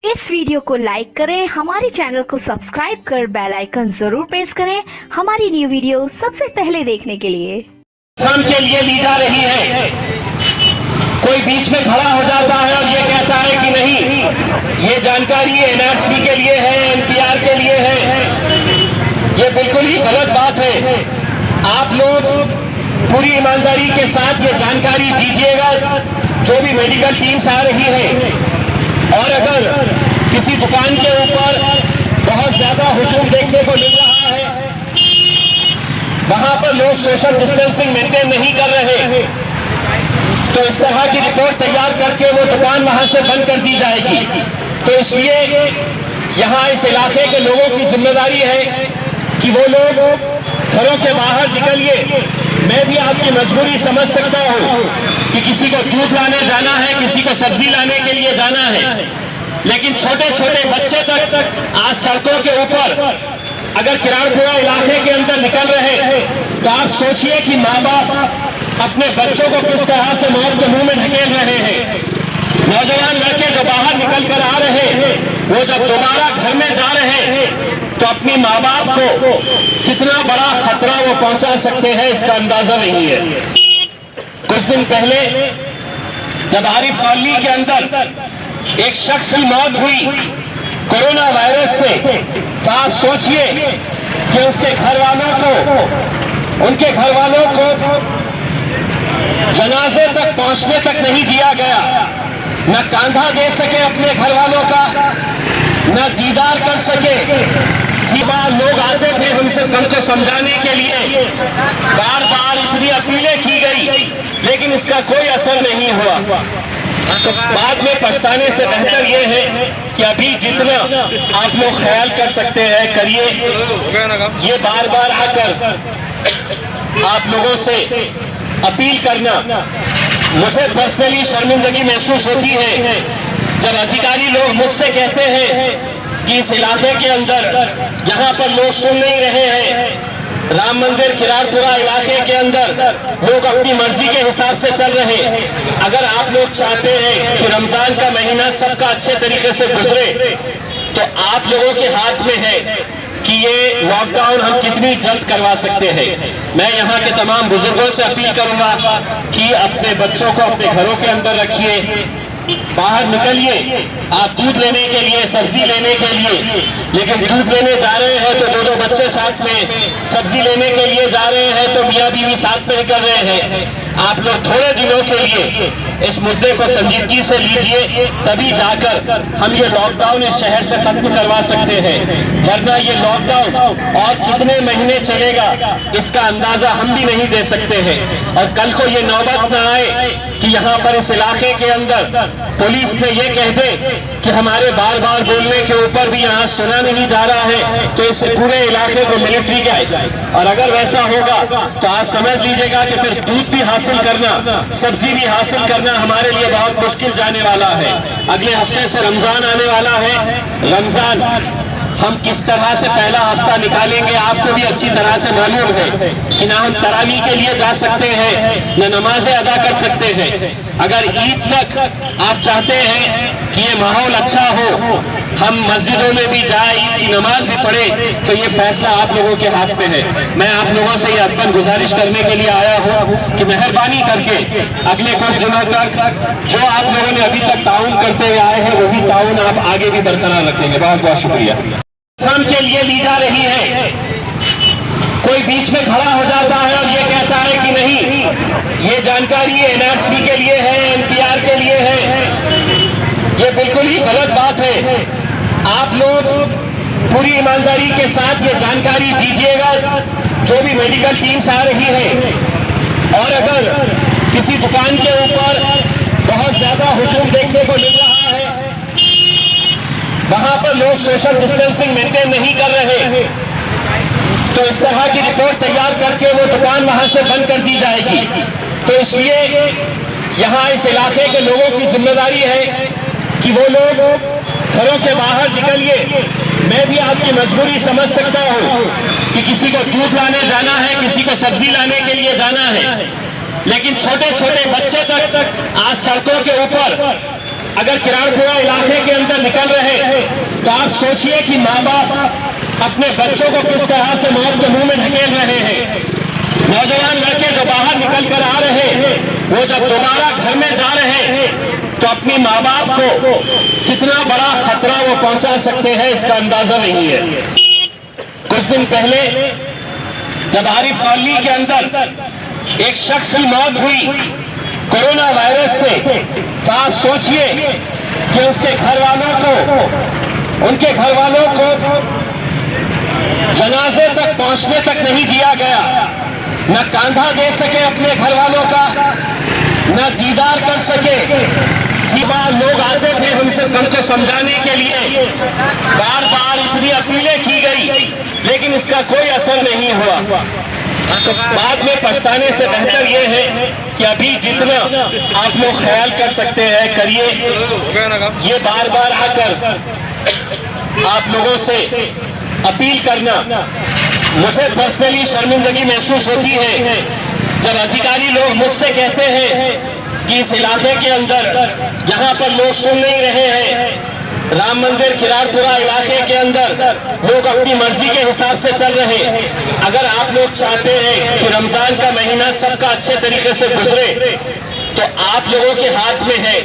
इस वीडियो को लाइक करें, हमारे चैनल को सब्सक्राइब कर बेल आइकन जरूर प्रेस करें हमारी न्यू वीडियो सबसे पहले देखने के लिए। काम के लिए ली जा रही है। कोई बीच में खड़ा हो जाता है और ये कहता है कि नहीं, ये जानकारी एनआरसी के लिए है, एनपीआर के लिए है। ये बिल्कुल ही गलत बात है। आप लोग पूरी ईमानदारी के साथ ये जानकारी दीजिएगा जो भी मेडिकल टीम्स आ रही है। और अगर किसी दुकान के ऊपर बहुत ज्यादा हुजूम देखने को मिल रहा है, वहां पर लोग सोशल डिस्टेंसिंग मेंटेन नहीं कर रहे, तो इस तरह की रिपोर्ट तैयार करके वो दुकान वहां से बंद कर दी जाएगी। तो इसलिए यहां इस इलाके के लोगों की जिम्मेदारी है कि वो लोग घरों के बाहर निकलिए। मैं भी आपकी मजबूरी समझ सकता हूं कि किसी को दूध लाने जाना है, किसी को सब्जी लाने के लिए जाना है, लेकिन छोटे छोटे बच्चे तक आज सड़कों के ऊपर अगर किराड़पुरा इलाके के अंदर निकल रहे, तो आप सोचिए कि माँ बाप अपने बच्चों को किस तरह से मौत के मुंह में ढकेल रहे हैं। नौजवान लड़के जो बाहर निकल कर आ रहे हैं, वो जब दोबारा घर में जा रहे हैं तो अपनी माँ बाप को कितना बड़ा खतरा वो पहुंचा सकते हैं, इसका अंदाजा नहीं है। कुछ दिन पहले जब आरिफ कॉलोनी के अंदर एक शख्स की मौत हुई कोरोना वायरस से, तो आप सोचिए कि उसके घर वालों को, उनके घर वालों को जनाजे तक पहुंचने तक नहीं दिया गया, न कांधा दे सके अपने घर वालों का, न दीदार कर सके। सीधा लोग आते थे हम सब को समझाने के लिए, बार बार इतनी अपीलें की गई, लेकिन इसका कोई असर नहीं हुआ। तो बाद में पछताने से बेहतर यह है कि अभी जितना आप लोग ख्याल कर सकते हैं करिए। ये बार बार आकर आप लोगों से अपील करना, मुझे पर्सनली शर्मिंदगी महसूस होती है जब अधिकारी लोग मुझसे कहते हैं कि इस इलाके के अंदर यहाँ पर लोग सुन नहीं रहे हैं। राम मंदिर किराड़पुरा इलाके के अंदर लोग अपनी मर्जी के हिसाब से चल रहे। अगर आप लोग चाहते हैं कि रमजान का महीना सबका अच्छे तरीके से गुजरे, तो आप लोगों के हाथ में है कि ये लॉकडाउन हम कितनी जल्द करवा सकते हैं। मैं यहाँ के तमाम बुजुर्गों से अपील करूंगा कि अपने बच्चों को अपने घरों के अंदर रखिए, बाहर निकलिए। आप दूध लेने के लिए, सब्जी लेने के लिए, लेकिन दूध लेने जा रहे हैं तो दो बच्चे साथ में, सब्जी लेने के लिए जा रहे हैं तो मियाँ बीवी साथ में निकल रहे हैं। आप लोग थोड़े दिनों के लिए इस मुद्दे को संजीदगी से लीजिए, तभी जाकर हम ये लॉकडाउन इस शहर से खत्म करवा सकते हैं। वरना ये लॉकडाउन और कितने महीने चलेगा इसका अंदाजा हम भी नहीं दे सकते हैं। और कल को ये नौबत ना आए कि यहाँ पर इस इलाके के अंदर पुलिस ने ये कह दे कि हमारे बार बार बोलने के ऊपर भी यहाँ सुना नहीं जा रहा है, तो इस पूरे इलाके को मिलिट्री के आए। और अगर वैसा होगा तो आप समझ लीजिएगा कि फिर दूध भी हासिल करना, सब्जी भी हासिल करना हमारे लिए बहुत मुश्किल जाने वाला है। अगले हफ्ते से रमजान आने वाला है। रमजान हम किस तरह से पहला हफ्ता निकालेंगे आपको भी अच्छी तरह से मालूम है कि ना हम तरावी के लिए जा सकते हैं, न नमाजें अदा कर सकते हैं। अगर ईद तक आप चाहते हैं कि ये माहौल अच्छा हो, हम मस्जिदों में भी जाए, ईद की नमाज भी पढ़े, तो ये फैसला आप लोगों के हाथ में है। मैं आप लोगों से ये अदबन गुजारिश करने के लिए आया हूँ कि मेहरबानी करके अगले कुछ दिनों तक जो आप लोगों ने अभी तक ताउन करते हुए आए हैं, वही ताउन आप आगे भी बरकरार रखेंगे। बहुत बहुत शुक्रिया। काम के लिए ली जा रही है। कोई बीच में खड़ा हो जाता है और ये कहता है कि नहीं, ये जानकारी एनआरसी के लिए है, एनपीआर के लिए है। ये बिल्कुल ही गलत बात है। आप लोग पूरी ईमानदारी के साथ ये जानकारी दीजिएगा जो भी मेडिकल टीम्स आ रही है। और अगर किसी दुकान के ऊपर बहुत ज्यादा हुजूम देखने को मिल रहा है, वहां पर लोग सोशल डिस्टेंसिंग मेंटेन नहीं कर रहे, तो इस तरह की रिपोर्ट तैयार करके वो दुकान वहां से बंद कर दी जाएगी। तो इसलिए यहां इस इलाके के लोगों की जिम्मेदारी है कि वो लोग घरों के बाहर निकलिए। मैं भी आपकी मजबूरी समझ सकता हूं कि किसी को दूध लाने जाना है, किसी को सब्जी लाने के लिए जाना है, लेकिन छोटे छोटे बच्चे तक आज सड़कों के ऊपर अगर किराड़पुरा इलाके के अंदर निकल रहे सोचिए कि माँ बाप अपने बच्चों को किस तरह से मौत के मुंह में ढकेल रहे हैं। नौजवान लड़के जो बाहर निकल कर आ रहे हैं, वो जब दोबारा घर में जा रहे हैं तो अपनी माँ बाप को कितना बड़ा खतरा वो पहुंचा सकते हैं, इसका अंदाजा नहीं है। कुछ दिन पहले जब आरिफ कॉलोनी के अंदर एक शख्स की मौत हुई कोरोना वायरस से, तो आप सोचिए कि उसके घर वालों को, उनके घर वालों को जनाजे तक पहुंचने तक नहीं दिया गया, न कांधा दे सके अपने घर वालों का, न दीदार कर सके। सीधा लोग आते थे हमसे हमको समझाने के लिए, बार बार इतनी अपीलें की गई, लेकिन इसका कोई असर नहीं हुआ। तो बाद में पछताने से बेहतर यह है कि अभी जितना आप लोग ख्याल कर सकते हैं करिए। ये बार बार आकर आप लोगों से अपील करना, मुझे पर्सनली शर्मिंदगी महसूस होती है जब अधिकारी लोग मुझसे कहते हैं कि इस इलाके के अंदर यहाँ पर लोग सुन नहीं रहे हैं, राम मंदिर खिरारपुरा इलाके के अंदर लोग अपनी मर्जी के हिसाब से चल रहे हैं। अगर आप लोग चाहते हैं कि रमजान का महीना सबका अच्छे तरीके से गुजरे, तो आप लोगों के हाथ में है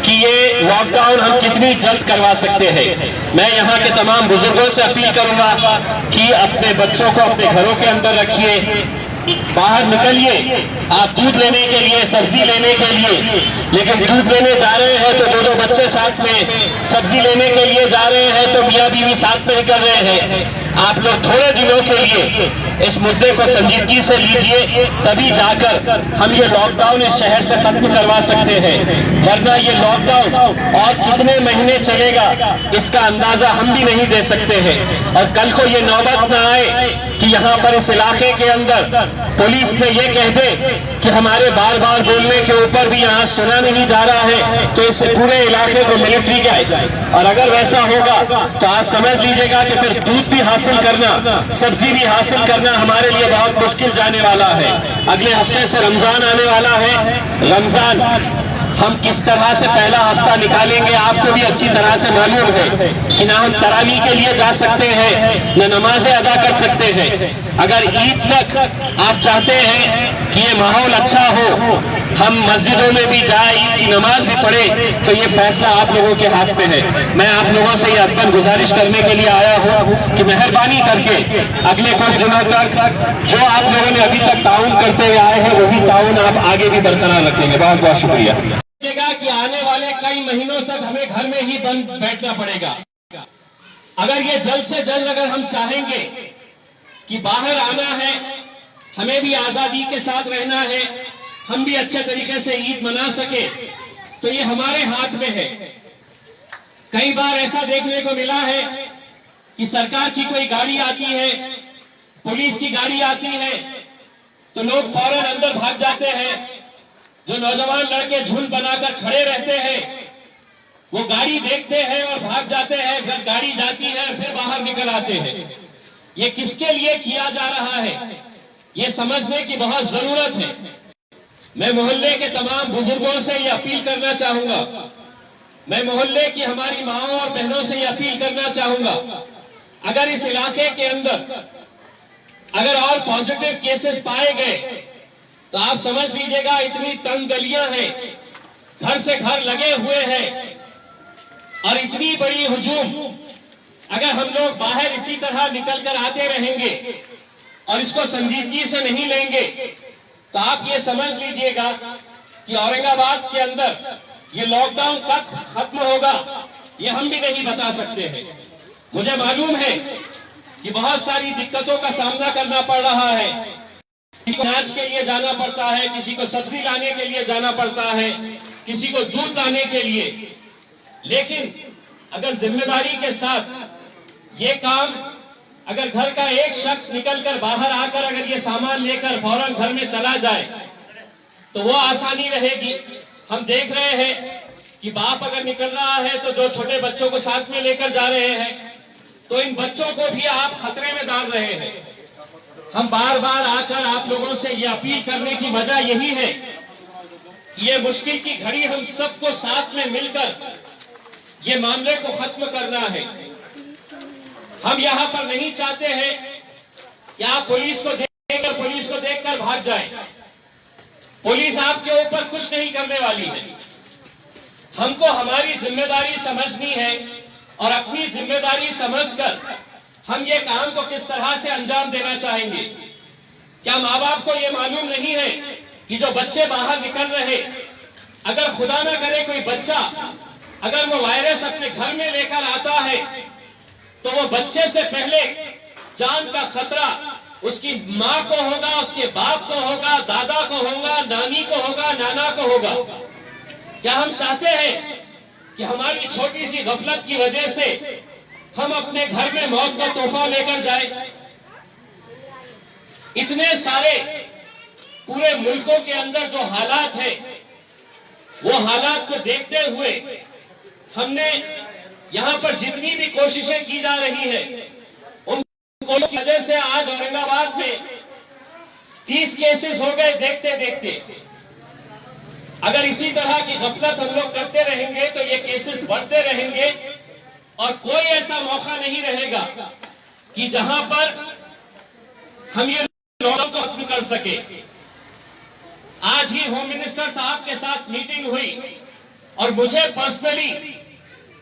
कि ये लॉकडाउन हम कितनी जल्द करवा सकते हैं। मैं यहाँ के तमाम बुजुर्गों से अपील करूंगा कि अपने बच्चों को अपने घरों के अंदर रखिए, बाहर निकलिए आप दूध लेने के लिए, सब्जी लेने के लिए, लेकिन दूध लेने जा रहे हैं तो दो बच्चे साथ में, सब्जी लेने के लिए जा रहे हैं तो मियाँ बीवी साथ में निकल रहे हैं। आप लोग थोड़े दिनों के लिए इस मुद्दे को संजीदगी से लीजिए, तभी जाकर हम ये लॉकडाउन इस शहर से खत्म करवा सकते हैं, वरना ये लॉकडाउन और कितने महीने चलेगा इसका अंदाजा हम भी नहीं दे सकते हैं। और कल को ये नौबत ना आए कि यहाँ पर इस इलाके के अंदर पुलिस ने ये कह दे कि हमारे बार बार बोलने के ऊपर भी यहाँ सुना नहीं जा रहा है, तो इस पूरे इलाके को मिलिट्री के आए। और अगर वैसा होगा तो आप समझ लीजिएगा कि फिर दूध भी हासिल करना, सब्जी भी हासिल करना हमारे लिए बहुत मुश्किल जाने वाला है। अगले हफ्ते से रमजान आने वाला है। रमजान हम किस तरह से पहला हफ्ता निकालेंगे आपको भी अच्छी तरह से मालूम है कि ना हम तरावी के लिए जा सकते हैं, न नमाजें अदा कर सकते हैं। अगर ईद तक आप चाहते हैं कि ये माहौल अच्छा हो, हम मस्जिदों में भी जाए, ईद की नमाज भी पढ़े, तो ये फैसला आप लोगों के हाथ में है। मैं आप लोगों से ये अदबन गुजारिश करने के लिए आया हूँ कि मेहरबानी करके अगले कुछ दिनों तक जो आप लोगों ने अभी तक ताउन करते हुए आए हैं, वही ताउन आप आगे भी बरकरार रखेंगे। बहुत बहुत शुक्रिया। कि आने वाले कई महीनों तक हमें घर में ही बंद बैठना पड़ेगा। अगर ये जल्द से जल्द अगर हम चाहेंगे कि बाहर आना है, हमें भी आजादी के साथ रहना है, हम भी अच्छे तरीके से ईद मना सके, तो ये हमारे हाथ में है। कई बार ऐसा देखने को मिला है कि सरकार की कोई गाड़ी आती है, पुलिस की गाड़ी आती है, तो लोग फौरन अंदर भाग जाते हैं। जो नौजवान लड़के झुंड बनाकर खड़े रहते हैं, वो गाड़ी देखते हैं और भाग जाते हैं, फिर गाड़ी जाती है फिर बाहर निकल आते हैं। ये किसके लिए किया जा रहा है, ये समझने की बहुत जरूरत है। मैं मोहल्ले के तमाम बुजुर्गों से ये अपील करना चाहूंगा, मैं मोहल्ले की हमारी माओं और बहनों से ये अपील करना चाहूंगा, अगर इस इलाके के अंदर अगर और पॉजिटिव केसेस पाए गए तो आप समझ लीजिएगा इतनी तंग गलियां हैं, घर से घर लगे हुए हैं, और इतनी बड़ी हुजूम अगर हम लोग बाहर इसी तरह निकल कर आते रहेंगे और इसको संजीदगी से नहीं लेंगे, तो आप ये समझ लीजिएगा कि औरंगाबाद के अंदर ये लॉकडाउन कब खत्म होगा ये हम भी नहीं बता सकते हैं। मुझे मालूम है कि बहुत सारी दिक्कतों का सामना करना पड़ रहा है, किसी को अनाज के लिए जाना पड़ता है, किसी को सब्जी लाने के लिए जाना पड़ता है, किसी को दूध लाने के लिए। लेकिन अगर जिम्मेदारी के साथ ये काम, अगर घर का एक शख्स निकलकर बाहर आकर अगर ये सामान लेकर फौरन घर में चला जाए तो वो आसानी रहेगी। हम देख रहे हैं कि बाप अगर निकल रहा है तो दो छोटे बच्चों को साथ में लेकर जा रहे हैं, तो इन बच्चों को भी आप खतरे में डाल रहे हैं। हम बार बार आकर आप लोगों से ये अपील करने की वजह यही है कि ये मुश्किल की घड़ी हम सबको साथ में मिलकर ये मामले को खत्म करना है। हम यहां पर नहीं चाहते हैं कि आप पुलिस को देखकर भाग जाएं। पुलिस आपके ऊपर कुछ नहीं करने वाली है। हमको हमारी जिम्मेदारी समझनी है और अपनी जिम्मेदारी समझकर हम ये काम को किस तरह से अंजाम देना चाहेंगे। क्या माँ बाप को ये मालूम नहीं है कि जो बच्चे बाहर निकल रहे, अगर खुदा ना करे कोई बच्चा अगर वो वायरस अपने घर में लेकर आता है तो वो बच्चे से पहले जान का खतरा उसकी माँ को होगा, उसके बाप को होगा, दादा को होगा, नानी को होगा, नाना को होगा। क्या हम चाहते हैं कि हमारी छोटी सी गफलत की वजह से हम अपने घर में मौत का तोहफा लेकर जाए? इतने सारे पूरे मुल्कों के अंदर जो हालात है, वो हालात को देखते हुए हमने यहां पर जितनी भी कोशिशें की जा रही है, उन कोशिशों की वजह से आज औरंगाबाद में 30 केसेस हो गए देखते देखते। अगर इसी तरह की गफलत हम लोग करते रहेंगे तो ये केसेस बढ़ते रहेंगे और कोई ऐसा मौका नहीं रहेगा कि जहां पर हम ये लॉकडाउन को खत्म कर सके। आज ही होम मिनिस्टर साहब के साथ मीटिंग हुई और मुझे पर्सनली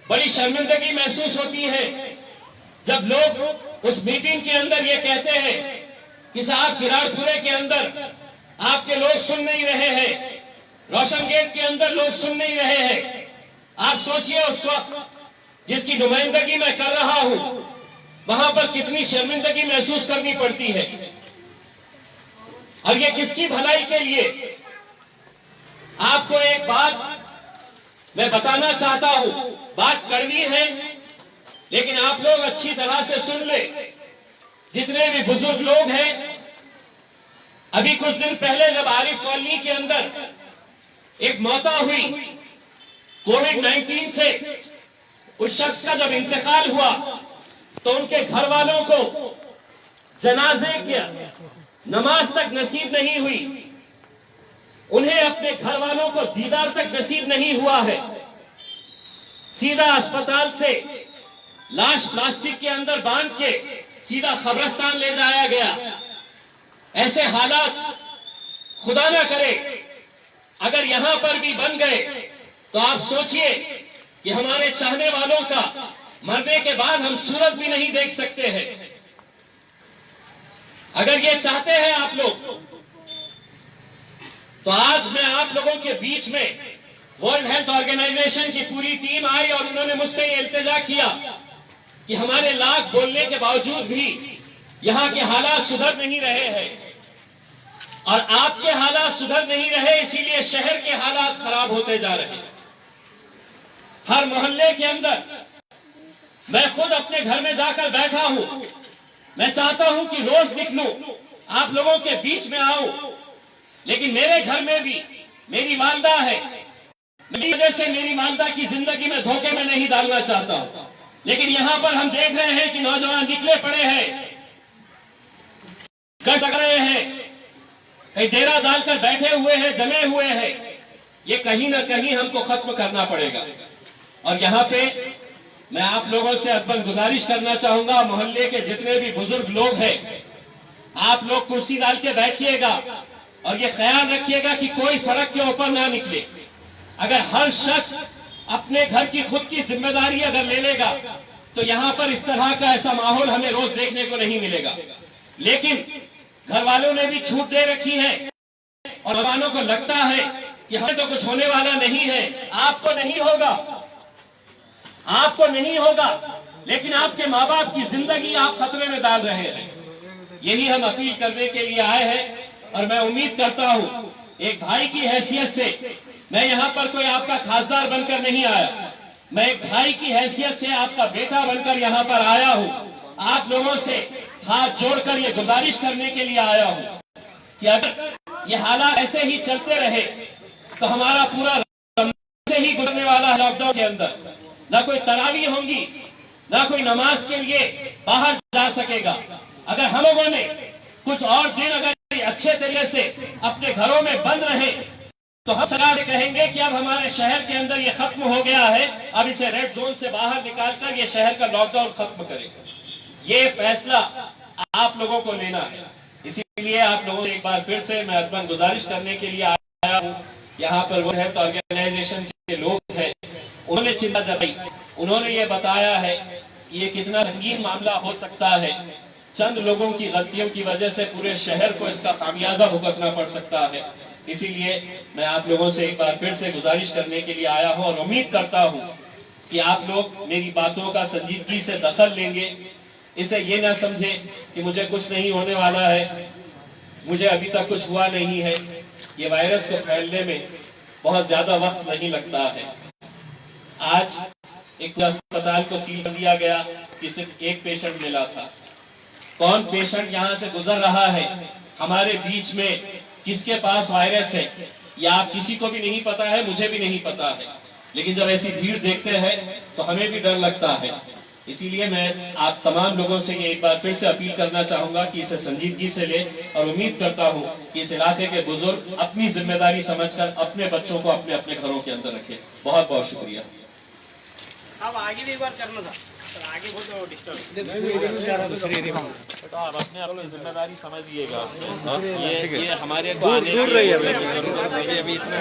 बड़ी शर्मिंदगी महसूस होती है जब लोग उस मीटिंग के अंदर ये कहते हैं कि साहब किराड़पुरे के अंदर आपके लोग सुन नहीं रहे हैं, रोशन गेट के अंदर लोग सुन नहीं रहे हैं। आप सोचिए उस वक्त जिसकी नुमाइंदगी मैं कर रहा हूं वहां पर कितनी शर्मिंदगी महसूस करनी पड़ती है। और ये किसकी भलाई के लिए? आपको एक बात मैं बताना चाहता हूं, बात करनी है लेकिन आप लोग अच्छी तरह से सुन ले। जितने भी बुजुर्ग लोग हैं, अभी कुछ दिन पहले जब आरिफ कॉलोनी के अंदर एक मौत हुई कोविड-19 से, उस शख्स का जब इंतकाल हुआ तो उनके घर वालों को जनाजे की नमाज तक नसीब नहीं हुई, उन्हें अपने घर वालों को दीदार तक नसीब नहीं हुआ है। सीधा अस्पताल से लाश प्लास्टिक के अंदर बांध के सीधा कब्रिस्तान ले जाया गया। ऐसे हालात खुदा ना करे अगर यहां पर भी बन गए तो आप सोचिए कि हमारे चाहने वालों का मरने के बाद हम सूरत भी नहीं देख सकते हैं। अगर ये चाहते हैं आप लोग तो आज मैं आप लोगों के बीच में वर्ल्ड हेल्थ ऑर्गेनाइजेशन की पूरी टीम आई और उन्होंने मुझसे ये इल्तिजा किया कि हमारे लाख बोलने के बावजूद भी यहां के हालात सुधर नहीं रहे हैं और आपके हालात सुधर नहीं रहे, इसीलिए शहर के हालात खराब होते जा रहे हैं। हर मोहल्ले के अंदर मैं खुद अपने घर में जाकर बैठा हूं। मैं चाहता हूं कि रोज निकलूं, आप लोगों के बीच में आऊं, लेकिन मेरे घर में भी मेरी वालदा है। मेरी वजह से मेरी वालदा की जिंदगी में धोखे में नहीं डालना चाहता हूं, लेकिन यहां पर हम देख रहे हैं कि नौजवान निकले पड़े हैं, कष्ट कर रहे हैं, कहीं डेरा डालकर बैठे हुए हैं, जमे हुए हैं। ये कहीं ना कहीं हमको खत्म करना पड़ेगा। और यहाँ पे मैं आप लोगों से अव्वल गुजारिश करना चाहूंगा, मोहल्ले के जितने भी बुजुर्ग लोग हैं, आप लोग कुर्सी डाल के बैठिएगा और ये ख्याल रखिएगा कि कोई सड़क के ऊपर ना निकले। अगर हर शख्स अपने घर की खुद की जिम्मेदारी अगर ले लेगा तो यहाँ पर इस तरह का ऐसा माहौल हमें रोज देखने को नहीं मिलेगा। लेकिन घर वालों ने भी छूट दे रखी है और नौजवानों को लगता है कि हमें तो कुछ होने वाला नहीं है। आपको नहीं होगा, आपको नहीं होगा, लेकिन आपके माँ बाप की जिंदगी आप खतरे में डाल रहे हैं। यही हम अपील करने के लिए आए हैं और मैं उम्मीद करता हूं एक भाई की हैसियत से, मैं यहाँ पर कोई आपका खासदार बनकर नहीं आया, मैं एक भाई की हैसियत से आपका बेटा बनकर यहाँ पर आया हूँ। आप लोगों से हाथ जोड़कर ये गुजारिश करने के लिए आया हूँ कि अगर ये हालात ऐसे ही चलते रहे तो हमारा पूरा से ही गुजरने वाला लॉकडाउन के अंदर ना कोई तरावी होंगी, ना कोई नमाज के लिए बाहर जा सकेगा। अगर हम लोगों ने कुछ और दिन अगर अच्छे तरीके से अपने घरों में बंद रहे तो हम सरकार से कहेंगे कि अब हमारे शहर के अंदर ये खत्म हो गया है, अब इसे रेड जोन से बाहर निकालकर ये शहर का लॉकडाउन खत्म करेगा। ये फैसला आप लोगों को लेना है। इसीलिए आप लोगों से एक बार फिर से मैं अदबन गुजारिश करने के लिए आया हूँ। यहाँ पर वो है तो ऑर्गेनाइजेशन के लोग हैं, उन्होंने चिंता जताई, उन्होंने ये बताया है कि ये कितना संगीन मामला हो सकता है। चंद लोगों की गलतियों की वजह से पूरे शहर को इसका खामियाजा भुगतना पड़ सकता है। इसीलिए मैं आप लोगों से एक बार फिर से गुजारिश करने के लिए आया हूं और उम्मीद करता हूं कि आप लोग मेरी बातों का संजीदगी से दखल लेंगे। इसे ये ना समझे कि मुझे कुछ नहीं होने वाला है, मुझे अभी तक कुछ हुआ नहीं है। ये वायरस को फैलने में बहुत ज्यादा वक्त नहीं लगता है। आज एक अस्पताल को सील कर दिया गया कि सिर्फ एक पेशेंट मिला था। कौन पेशेंट यहाँ से गुजर रहा है, हमारे बीच में किसके पास वायरस है, या आप किसी को भी नहीं पता है, मुझे भी नहीं पता है। लेकिन जब ऐसी भीड़ देखते हैं तो हमें भी डर लगता है। इसीलिए मैं आप तमाम लोगों से ये एक बार फिर से अपील करना चाहूंगा कि इसे संजीदगी से ले, और उम्मीद करता हूं कि इस इलाके के बुजुर्ग अपनी जिम्मेदारी समझकर अपने बच्चों को अपने अपने घरों के अंदर रखें। बहुत बहुत शुक्रिया। अब आगे भी एक बार करना था, आगे बहुत डिस्टर्ब, तो आप अपने अपनी जिम्मेदारी समझिएगा। ये हमारे को दूर रही है अभी इतना